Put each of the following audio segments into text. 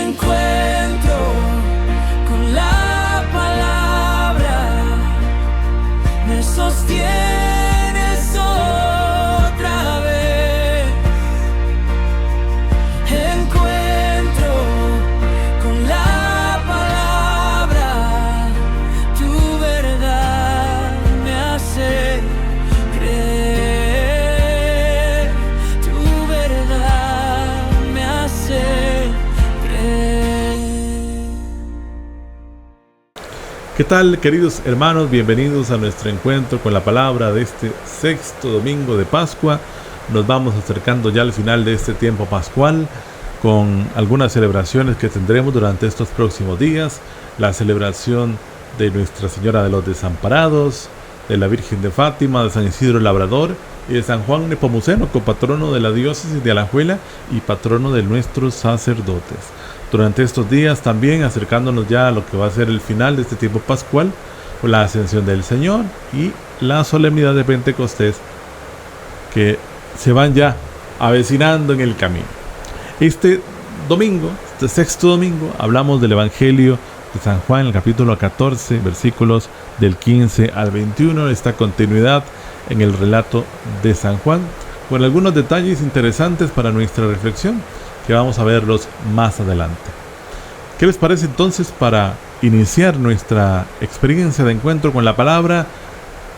encuentro con la palabra, me sostienes otra vez. Encuentro con la palabra, tu verdad me hace creer, tu verdad me hace creer. ¿Qué tal, queridos hermanos? Bienvenidos a nuestro encuentro con la palabra de este sexto domingo de Pascua. Nos vamos acercando ya al final de este tiempo pascual con algunas celebraciones que tendremos durante estos próximos días. La celebración de Nuestra Señora de los Desamparados, de la Virgen de Fátima, de San Isidro Labrador y de San Juan Nepomuceno, copatrono de la diócesis de Alajuela y patrono de nuestros sacerdotes. Durante estos días también acercándonos ya a lo que va a ser el final de este tiempo pascual, con la ascensión del Señor y la solemnidad de Pentecostés que se van ya avecinando en el camino. Este domingo, este sexto domingo, hablamos del Evangelio de San Juan, el capítulo 14, versículos del 15 al 21, esta continuidad en el relato de San Juan, con algunos detalles interesantes para nuestra reflexión, que vamos a verlos más adelante. ¿Qué les parece entonces para iniciar nuestra experiencia de encuentro con la palabra?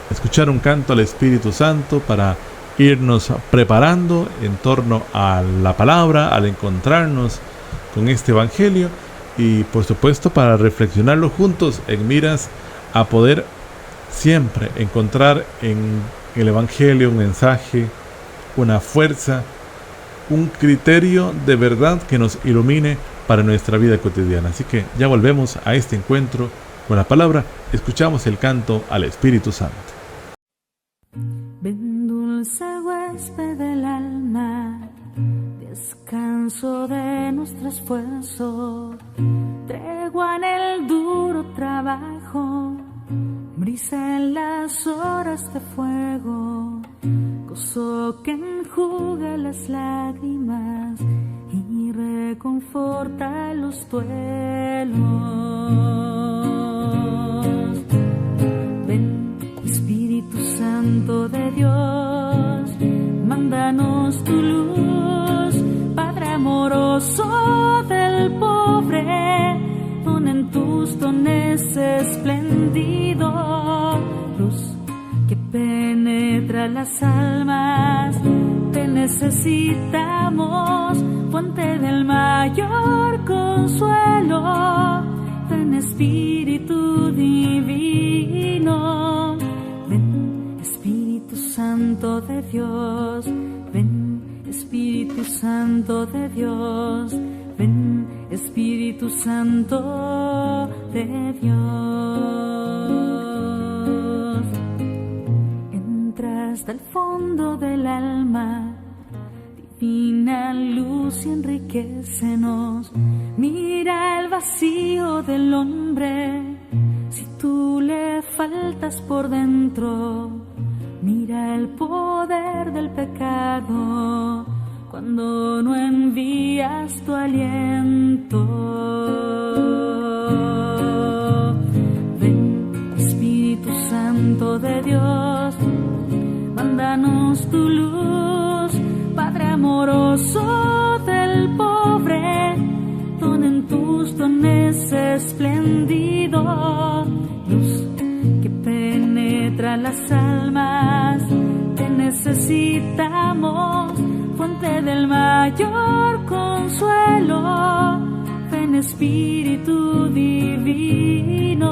Escuchar un canto al Espíritu Santo para irnos preparando en torno a la palabra, al encontrarnos con este Evangelio y por supuesto para reflexionarlo juntos en miras a poder siempre encontrar en el Evangelio un mensaje, una fuerza, un criterio de verdad que nos ilumine para nuestra vida cotidiana. Así que ya volvemos a este encuentro con la palabra. Escuchamos el canto al Espíritu Santo. Ven, dulce huésped del alma, descanso de nuestro esfuerzo, tregua en el duro trabajo, brisa en las horas de fuego, gozo que enjuga las lágrimas y reconforta los duelos. Ven, Espíritu Santo de Dios, mándanos tu luz, Padre amoroso del pobre, pon en tus dones espléndido, luz que penetra las almas, te necesitamos, fuente del mayor consuelo, ven Espíritu divino, ven Espíritu Santo de Dios, ven Espíritu Santo de Dios, ven Espíritu Santo de Dios. Entra hasta el fondo del alma, divina luz y enriquecenos. Mira el vacío del hombre, si tú le faltas por dentro. Mira el poder del pecado, cuando no envías tu aliento. Ven, Espíritu Santo de Dios, mándanos tu luz, Padre amoroso del pobre, pon en tus dones espléndido, luz que penetra las almas, te necesitamos, fuente del mayor consuelo, ven Espíritu divino,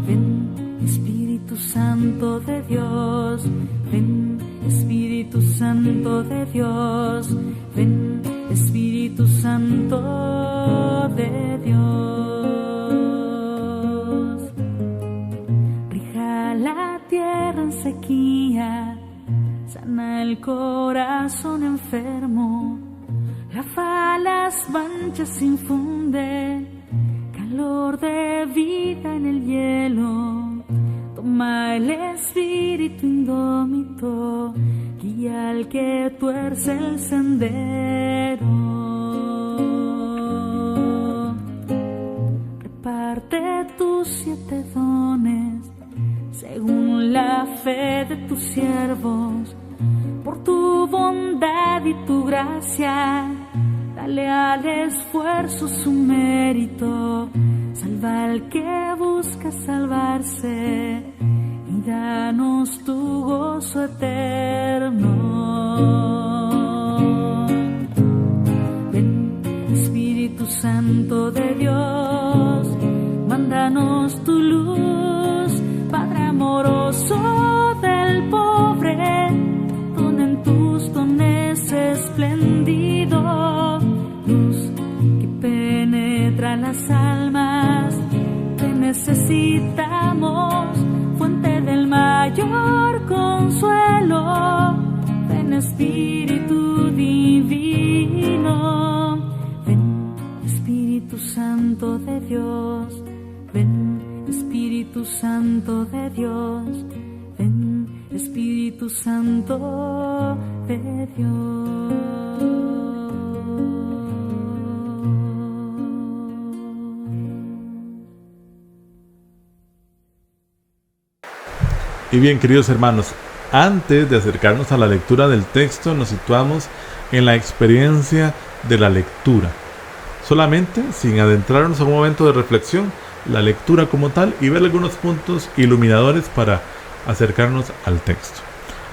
ven Espíritu Santo de Dios, ven Espíritu Santo de Dios, ven Espíritu Santo de Dios. Rija la tierra en sequía, sana el corazón enfermo, lava las manchas, infunde calor de vida en el hielo, toma el espíritu indómito, guía al que tuerce el sendero. de tus siervos, por tu bondad y tu gracia. Dale al esfuerzo su mérito, salva al que busca salvarse y danos tu gozo eterno. Ven, Espíritu Santo de Dios, mándanos tu luz, Padre amoroso del pobre, don en tus dones espléndido, luz que penetra las almas. Te necesitamos, fuente del mayor consuelo. Ven, Espíritu divino, ven, Espíritu Santo de Dios, ven, Espíritu Santo de Dios, ven, Espíritu Santo de Dios. Y bien, queridos hermanos, antes de acercarnos a la lectura del texto, nos situamos en la experiencia de la lectura. Solamente, sin adentrarnos a un momento de reflexión, la lectura como tal y ver algunos puntos iluminadores para acercarnos al texto.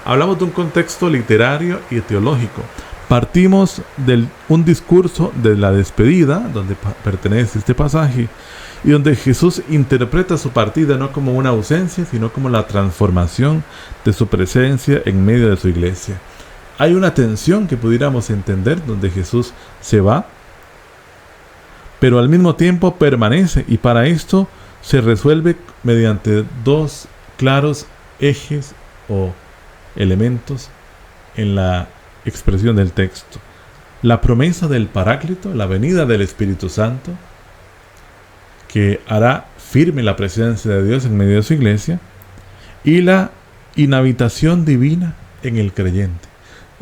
Hablamos de un contexto literario y teológico. Partimos de un discurso de la despedida, donde pertenece este pasaje, y donde Jesús interpreta su partida no como una ausencia, sino como la transformación de su presencia en medio de su iglesia. Hay una tensión que pudiéramos entender, donde Jesús se va, pero al mismo tiempo permanece, y para esto se resuelve mediante dos claros ejes o elementos en la expresión del texto: la promesa del Paráclito, la venida del Espíritu Santo, que hará firme la presencia de Dios en medio de su iglesia, y la inhabitación divina en el creyente.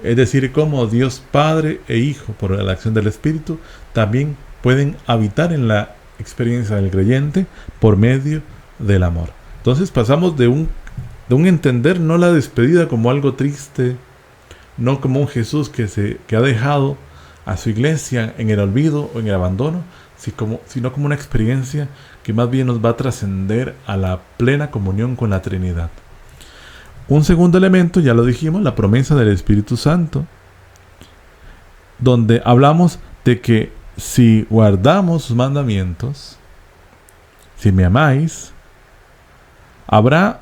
Es decir, cómo Dios Padre e Hijo, por la acción del Espíritu, también pueden habitar en la experiencia del creyente por medio del amor. Entonces pasamos de un entender no la despedida como algo triste, no como un Jesús que ha dejado a su iglesia en el olvido o en el abandono, sino como una experiencia que más bien nos va a trascender a la plena comunión con la Trinidad. Un segundo elemento, ya lo dijimos, la promesa del Espíritu Santo, donde hablamos de que si guardamos sus mandamientos, si me amáis, habrá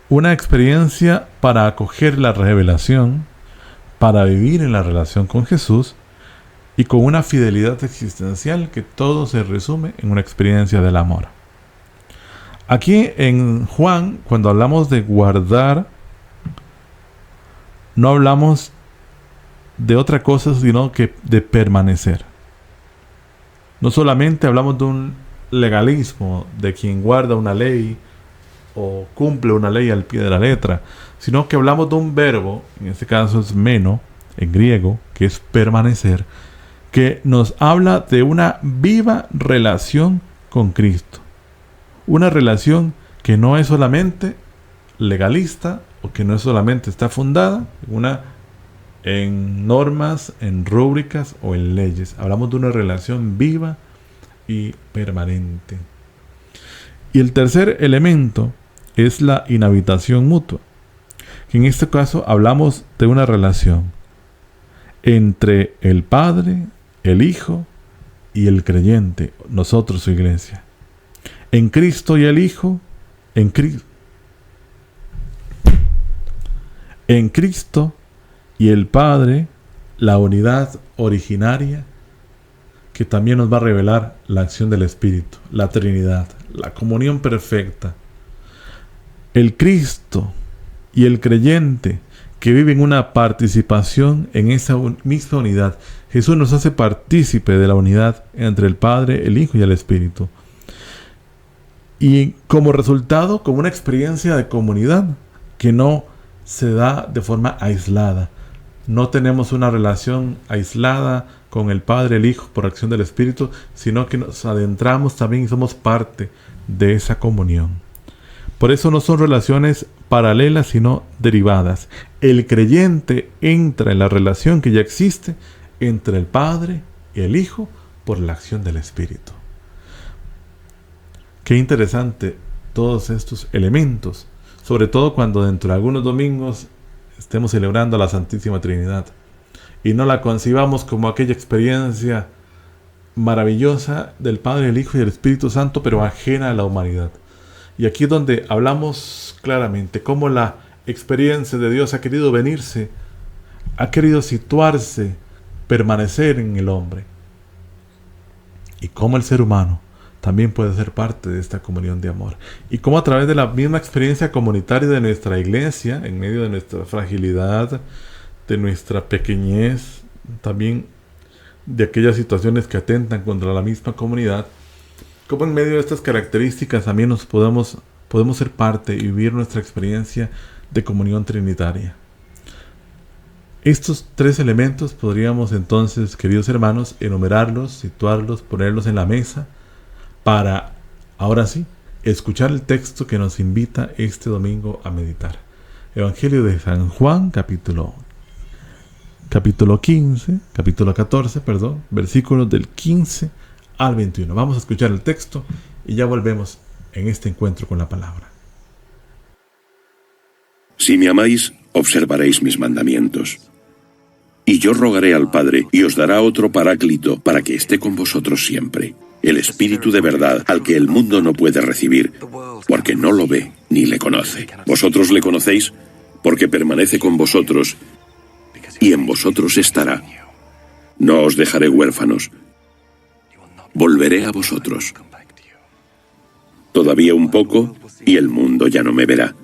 una experiencia para acoger la revelación, para vivir en la relación con Jesús, y con una fidelidad existencial que todo se resume en una experiencia del amor. Aquí en Juan, cuando hablamos de guardar, no hablamos de otra cosa sino que de permanecer. No solamente hablamos de un legalismo de quien guarda una ley o cumple una ley al pie de la letra, sino que hablamos de un verbo, en este caso es meno, en griego, que es permanecer, que nos habla de una viva relación con Cristo. Una relación que no es solamente legalista o que no es solamente está fundada en normas, en rúbricas o en leyes. Hablamos de una relación viva y permanente. Y el tercer elemento es la inhabitación mutua, que en este caso hablamos de una relación entre el Padre, el Hijo y el creyente, nosotros su iglesia. En Cristo y el Hijo, en Cristo y el Padre, la unidad originaria que también nos va a revelar la acción del Espíritu, la Trinidad, la comunión perfecta. El Cristo y el creyente que viven una participación en esa misma unidad. Jesús nos hace partícipe de la unidad entre el Padre, el Hijo y el Espíritu. Y como resultado, como una experiencia de comunidad que no se da de forma aislada. No tenemos una relación aislada con el Padre, el Hijo, por acción del Espíritu, sino que nos adentramos también y somos parte de esa comunión. Por eso no son relaciones paralelas, sino derivadas. El creyente entra en la relación que ya existe entre el Padre y el Hijo por la acción del Espíritu. Qué interesante todos estos elementos, sobre todo cuando dentro de algunos domingos estemos celebrando a la Santísima Trinidad y no la concibamos como aquella experiencia maravillosa del Padre, el Hijo y el Espíritu Santo, pero ajena a la humanidad. Y aquí es donde hablamos claramente cómo la experiencia de Dios ha querido venirse, ha querido situarse, permanecer en el hombre. Y cómo el ser humano también puede ser parte de esta comunión de amor. Y cómo a través de la misma experiencia comunitaria de nuestra iglesia, en medio de nuestra fragilidad, de nuestra pequeñez, también de aquellas situaciones que atentan contra la misma comunidad, como en medio de estas características también podemos ser parte y vivir nuestra experiencia de comunión trinitaria. Estos tres elementos podríamos entonces, queridos hermanos, enumerarlos, situarlos, ponerlos en la mesa para, ahora sí, escuchar el texto que nos invita este domingo a meditar. Evangelio de San Juan, capítulo 14, versículos del 15 al 21. Vamos a escuchar el texto y ya volvemos en este encuentro con la palabra. Si me amáis, observaréis mis mandamientos. Y yo rogaré al Padre, y os dará otro Paráclito, para que esté con vosotros siempre, el Espíritu de verdad, al que el mundo no puede recibir, porque no lo ve ni le conoce. Vosotros le conocéis, porque permanece con vosotros, y en vosotros estará. No os dejaré huérfanos. Volveré a vosotros. Todavía un poco, y el mundo ya no me verá.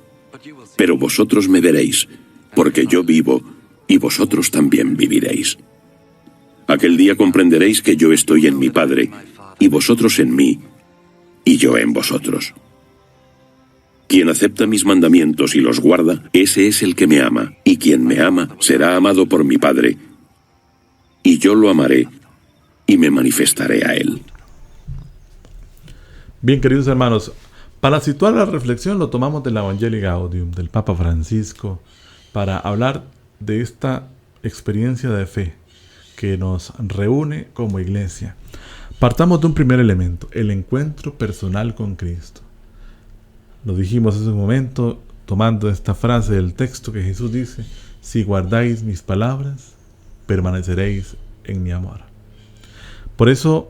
Pero vosotros me veréis, porque yo vivo, y vosotros también viviréis. Aquel día comprenderéis que yo estoy en mi Padre, y vosotros en mí, y yo en vosotros. Quien acepta mis mandamientos y los guarda, ese es el que me ama, y quien me ama será amado por mi Padre, y yo lo amaré, y me manifestaré a él. Bien, queridos hermanos, para situar la reflexión lo tomamos del Evangelii Gaudium, del Papa Francisco, para hablar de esta experiencia de fe que nos reúne como iglesia. Partamos de un primer elemento, el encuentro personal con Cristo. Lo dijimos hace un momento, tomando esta frase del texto que Jesús dice: si guardáis mis palabras, permaneceréis en mi amor. Por eso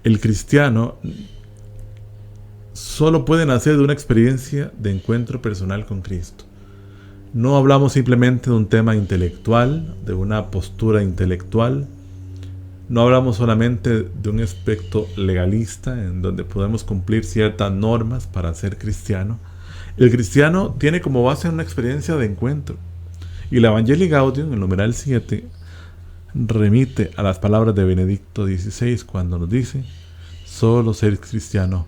el cristiano solo puede nacer de una experiencia de encuentro personal con Cristo. No hablamos simplemente de un tema intelectual, de una postura intelectual. No hablamos solamente de un aspecto legalista en donde podemos cumplir ciertas normas para ser cristiano. El cristiano tiene como base una experiencia de encuentro. Y el Evangelii Gaudium, el numeral 7, remite a las palabras de Benedicto XVI cuando nos dice: solo ser cristiano.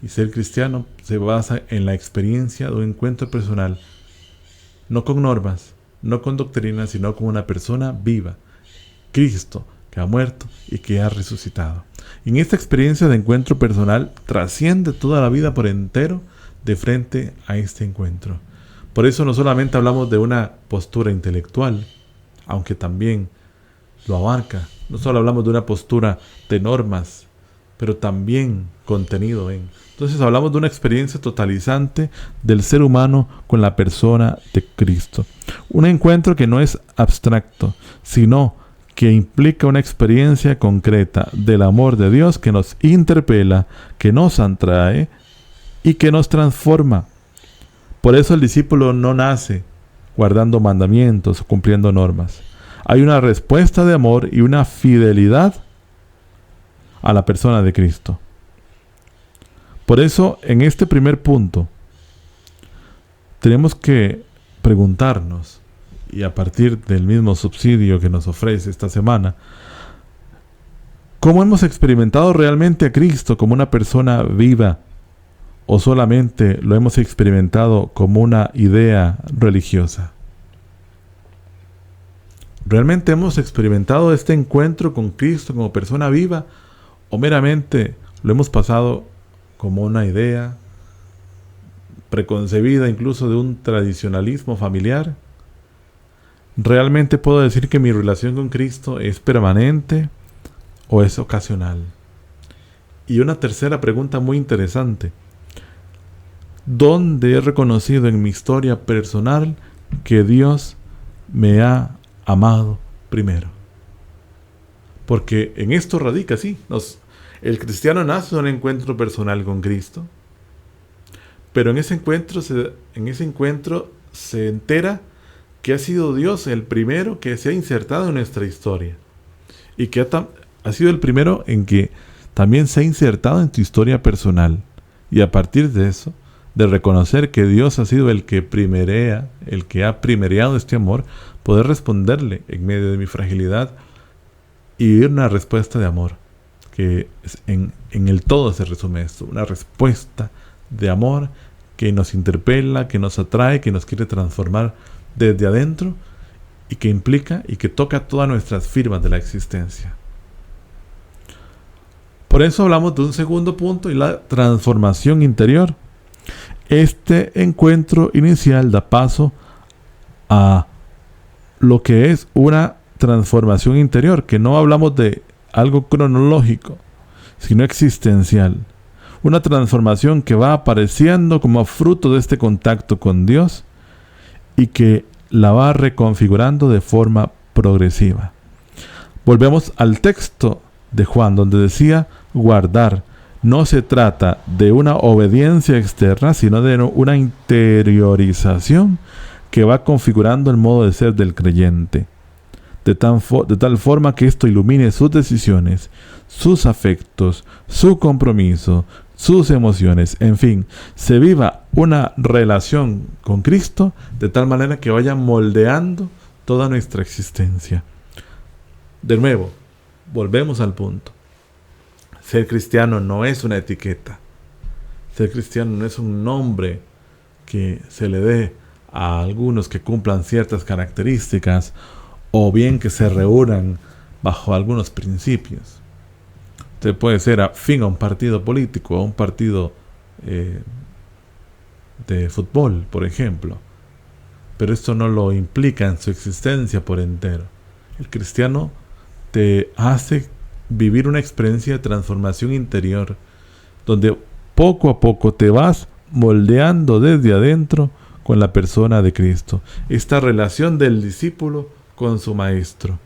Y ser cristiano se basa en la experiencia de un encuentro personal, no con normas, no con doctrinas, sino con una persona viva, Cristo, que ha muerto y que ha resucitado. Y en esta experiencia de encuentro personal trasciende toda la vida por entero de frente a este encuentro. Por eso no solamente hablamos de una postura intelectual, aunque también lo abarca. No solo hablamos de una postura de normas, pero también contenido en. Entonces hablamos de una experiencia totalizante del ser humano con la persona de Cristo. Un encuentro que no es abstracto, sino que implica una experiencia concreta del amor de Dios que nos interpela, que nos atrae y que nos transforma. Por eso el discípulo no nace guardando mandamientos o cumpliendo normas. Hay una respuesta de amor y una fidelidad a la persona de Cristo. Por eso, en este primer punto, tenemos que preguntarnos, y a partir del mismo subsidio que nos ofrece esta semana, ¿cómo hemos experimentado realmente a Cristo como una persona viva? ¿O solamente lo hemos experimentado como una idea religiosa? ¿Realmente hemos experimentado este encuentro con Cristo como persona viva? ¿O meramente lo hemos pasado como una idea preconcebida incluso de un tradicionalismo familiar? ¿Realmente puedo decir que mi relación con Cristo es permanente o es ocasional? Y una tercera pregunta muy interesante: ¿dónde he reconocido en mi historia personal que Dios me ha amado primero? Porque en esto radica, sí, el cristiano nace en un encuentro personal con Cristo, pero en ese encuentro se entera que ha sido Dios el primero que se ha insertado en nuestra historia, y que ha sido el primero en que también se ha insertado en tu historia personal. Y a partir de eso, de reconocer que Dios ha sido el que ha primereado este amor, poder responderle en medio de mi fragilidad y vivir una respuesta de amor, que en el todo se resume esto: una respuesta de amor que nos interpela, que nos atrae, que nos quiere transformar desde adentro, y que implica y que toca todas nuestras firmas de la existencia. Por eso hablamos de un segundo punto, y la transformación interior. Este encuentro inicial da paso a lo que es una transformación interior, que no hablamos de algo cronológico, sino existencial. Una transformación que va apareciendo como fruto de este contacto con Dios y que la va reconfigurando de forma progresiva. Volvemos al texto de Juan, donde decía guardar. No se trata de una obediencia externa, sino de una interiorización que va configurando el modo de ser del creyente, de tal forma que esto ilumine sus decisiones, sus afectos, su compromiso, sus emociones, en fin, se viva una relación con Cristo de tal manera que vaya moldeando toda nuestra existencia. De nuevo, volvemos al punto. Ser cristiano no es una etiqueta. Ser cristiano no es un nombre que se le dé a algunos que cumplan ciertas características, o bien que se reúnan bajo algunos principios. Usted puede ser afín a un partido político, a un partido de fútbol, por ejemplo, pero esto no lo implica en su existencia por entero. El cristiano te hace vivir una experiencia de transformación interior, donde poco a poco te vas moldeando desde adentro con la persona de Cristo. Esta relación del discípulo con su maestro.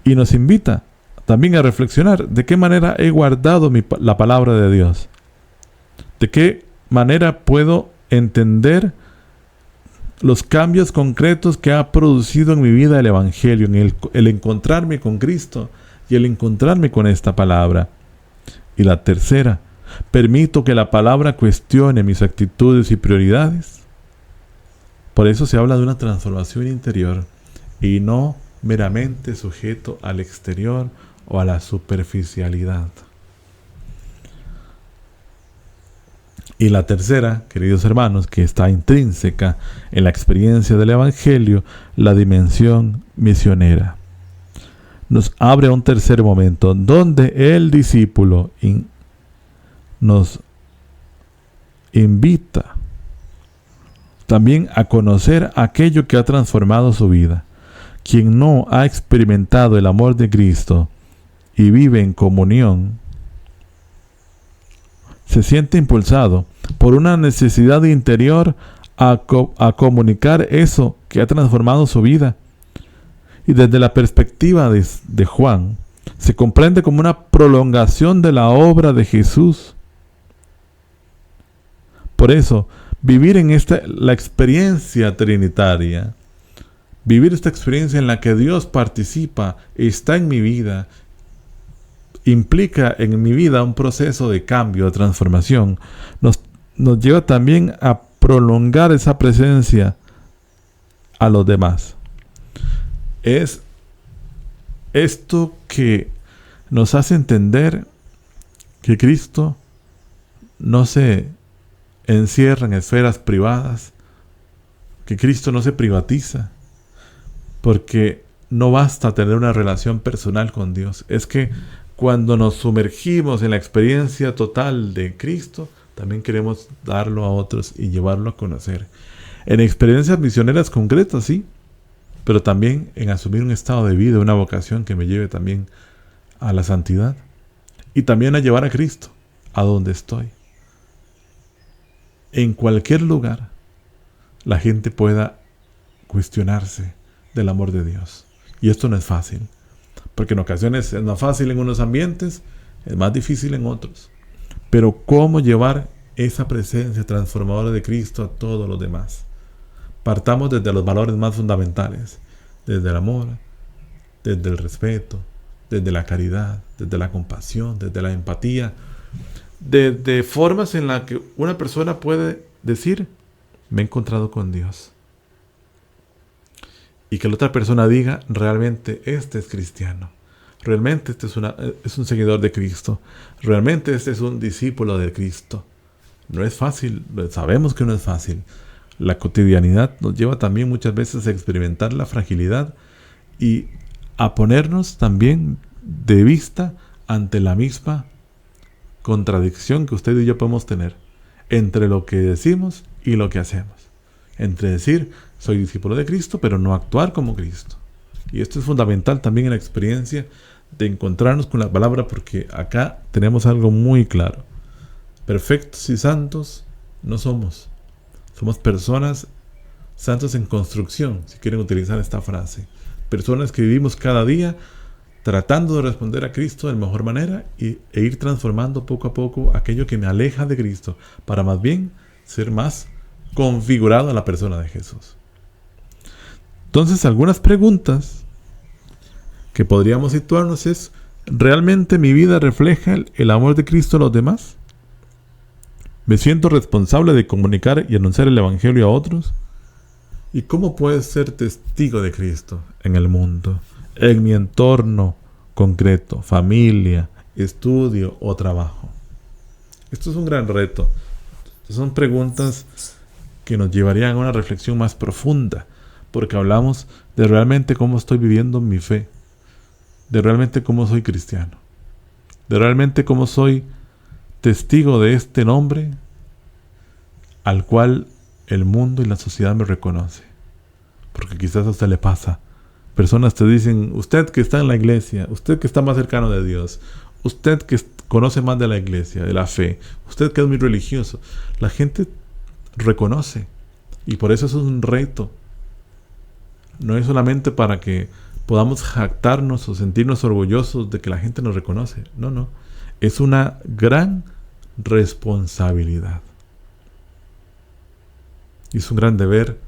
Y nos invita también a reflexionar de qué manera he guardado la palabra de Dios. De qué manera puedo entender los cambios concretos que ha producido en mi vida el Evangelio, en el encontrarme con Cristo y el encontrarme con esta palabra. Y la tercera, permito que la palabra cuestione mis actitudes y prioridades. Por eso se habla de una transformación interior y no meramente sujeto al exterior o a la superficialidad. Y la tercera, queridos hermanos, que está intrínseca en la experiencia del Evangelio, la dimensión misionera. Nos abre un tercer momento donde el discípulo nos invita también a conocer aquello que ha transformado su vida. Quien no ha experimentado el amor de Cristo y vive en comunión, se siente impulsado por una necesidad interior a comunicar eso que ha transformado su vida. Y desde la perspectiva de Juan, se comprende como una prolongación de la obra de Jesús. Por eso, vivir en la experiencia trinitaria, vivir esta experiencia en la que Dios participa, está en mi vida, implica en mi vida un proceso de cambio, de transformación, nos lleva también a prolongar esa presencia a los demás. Es esto que nos hace entender que Cristo no se encierra en esferas privadas, que Cristo no se privatiza, porque no basta tener una relación personal con Dios. Es que cuando nos sumergimos en la experiencia total de Cristo, también queremos darlo a otros y llevarlo a conocer. En experiencias misioneras concretas, sí, pero también en asumir un estado de vida, una vocación que me lleve también a la santidad y también a llevar a Cristo a donde estoy. En cualquier lugar la gente pueda cuestionarse del amor de Dios. Y esto no es fácil, porque en ocasiones es más fácil en unos ambientes, es más difícil en otros. Pero ¿cómo llevar esa presencia transformadora de Cristo a todos los demás? Partamos desde los valores más fundamentales, desde el amor, desde el respeto, desde la caridad, desde la compasión, desde la empatía, desde formas en las que una persona puede decir, me he encontrado con Dios. Y que la otra persona diga, realmente este es cristiano. Realmente este es un seguidor de Cristo. Realmente este es un discípulo de Cristo. No es fácil, sabemos que no es fácil. La cotidianidad nos lleva también muchas veces a experimentar la fragilidad y a ponernos también de vista ante la misma contradicción que usted y yo podemos tener entre lo que decimos y lo que hacemos. Entre decir, soy discípulo de Cristo, pero no actuar como Cristo. Y esto es fundamental también en la experiencia de encontrarnos con la palabra, porque acá tenemos algo muy claro. Perfectos y santos no somos. Somos personas santos en construcción, si quieren utilizar esta frase. Personas que vivimos cada día tratando de responder a Cristo de la mejor manera e ir transformando poco a poco aquello que me aleja de Cristo, para más bien ser más configurado a la persona de Jesús. Entonces, algunas preguntas que podríamos situarnos es, ¿realmente mi vida refleja el amor de Cristo a los demás? ¿Me siento responsable de comunicar y anunciar el Evangelio a otros? ¿Y cómo puedes ser testigo de Cristo en el mundo, en mi entorno concreto, familia, estudio o trabajo? Esto es un gran reto. Son preguntas que nos llevarían a una reflexión más profunda, porque hablamos de realmente cómo estoy viviendo mi fe, de realmente cómo soy cristiano, de realmente cómo soy testigo de este nombre al cual el mundo y la sociedad me reconoce. Porque quizás a usted le pasa. Personas te dicen, usted que está en la iglesia, usted que está más cercano de Dios, usted que conoce más de la iglesia, de la fe, usted que es muy religioso. La gente reconoce. Y por eso es un reto. No es solamente para que podamos jactarnos o sentirnos orgullosos de que la gente nos reconoce. No, no. Es una gran responsabilidad. Y es un gran deber,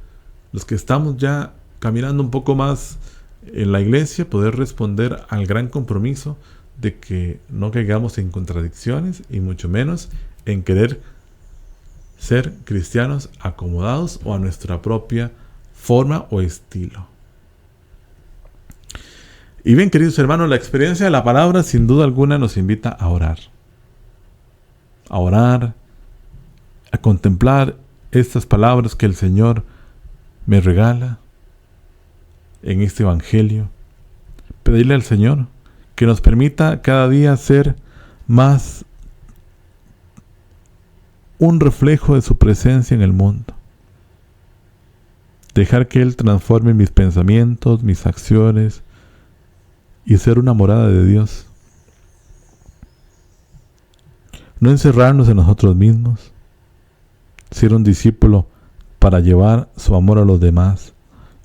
los que estamos ya caminando un poco más en la iglesia, poder responder al gran compromiso de que no caigamos en contradicciones y mucho menos en querer ser cristianos acomodados o a nuestra propia forma o estilo. Y bien, queridos hermanos, la experiencia de la palabra sin duda alguna nos invita a orar. A orar, a contemplar estas palabras que el Señor me regala en este Evangelio. Pedirle al Señor que nos permita cada día ser más un reflejo de su presencia en el mundo. Dejar que Él transforme mis pensamientos, mis acciones y ser una morada de Dios. No encerrarnos en nosotros mismos. Ser un discípulo para llevar su amor a los demás,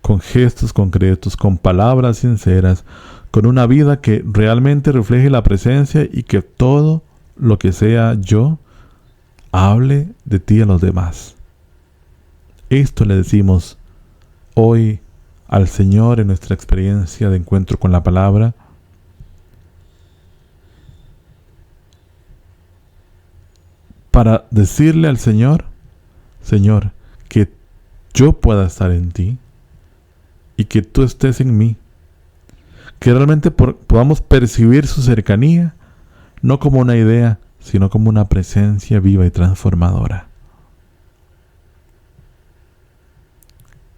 con gestos concretos, con palabras sinceras, con una vida que realmente refleje la presencia y que todo lo que sea yo hable de ti a los demás. Esto le decimos hoy al Señor en nuestra experiencia de encuentro con la palabra. Para decirle al Señor, Señor, que yo pueda estar en ti y que tú estés en mí. Que realmente podamos percibir su cercanía, no como una idea, sino como una presencia viva y transformadora.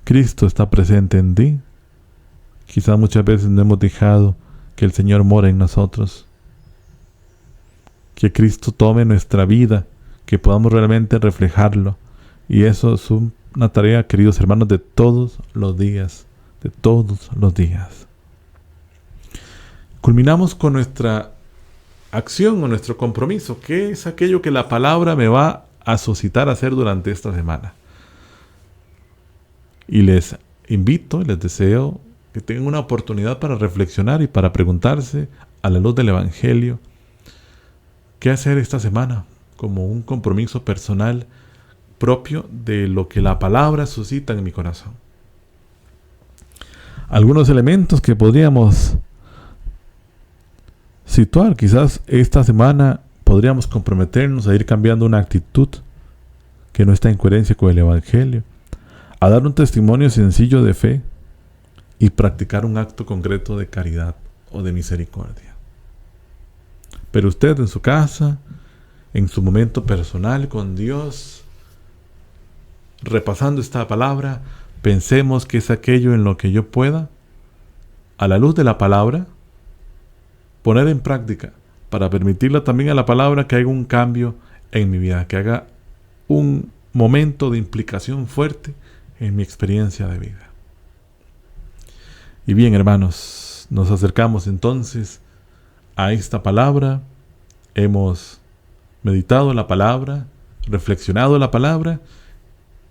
Cristo está presente en ti. Quizás muchas veces no hemos dejado que el Señor more en nosotros. Que Cristo tome nuestra vida, que podamos realmente reflejarlo. Y eso es una tarea, queridos hermanos, de todos los días, de todos los días. Culminamos con nuestra acción o nuestro compromiso, que es aquello que la palabra me va a suscitar a hacer durante esta semana. Y les invito, les deseo que tengan una oportunidad para reflexionar y para preguntarse a la luz del Evangelio qué hacer esta semana como un compromiso personal propio de lo que la palabra suscita en mi corazón. Algunos elementos que podríamos situar, quizás esta semana podríamos comprometernos a ir cambiando una actitud que no está en coherencia con el Evangelio, a dar un testimonio sencillo de fe y practicar un acto concreto de caridad o de misericordia. Pero usted en su casa, en su momento personal con Dios, repasando esta palabra, pensemos que es aquello en lo que yo pueda, a la luz de la palabra, poner en práctica para permitirle también a la palabra que haga un cambio en mi vida, que haga un momento de implicación fuerte en mi experiencia de vida. Y bien, hermanos, nos acercamos entonces a esta palabra. Hemos meditado la palabra, reflexionado la palabra,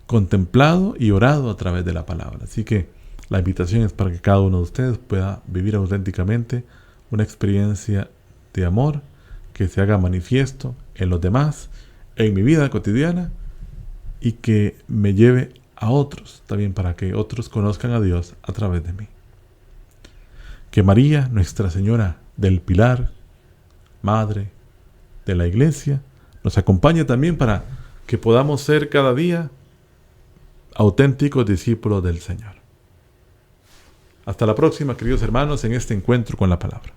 contemplado y orado a través de la palabra. Así que la invitación es para que cada uno de ustedes pueda vivir auténticamente una experiencia de amor que se haga manifiesto en los demás, en mi vida cotidiana, y que me lleve a otros, también para que otros conozcan a Dios a través de mí. Que María, Nuestra Señora del Pilar, Madre de la Iglesia, nos acompañe también para que podamos ser cada día auténticos discípulos del Señor. Hasta la próxima, queridos hermanos, en este encuentro con la palabra.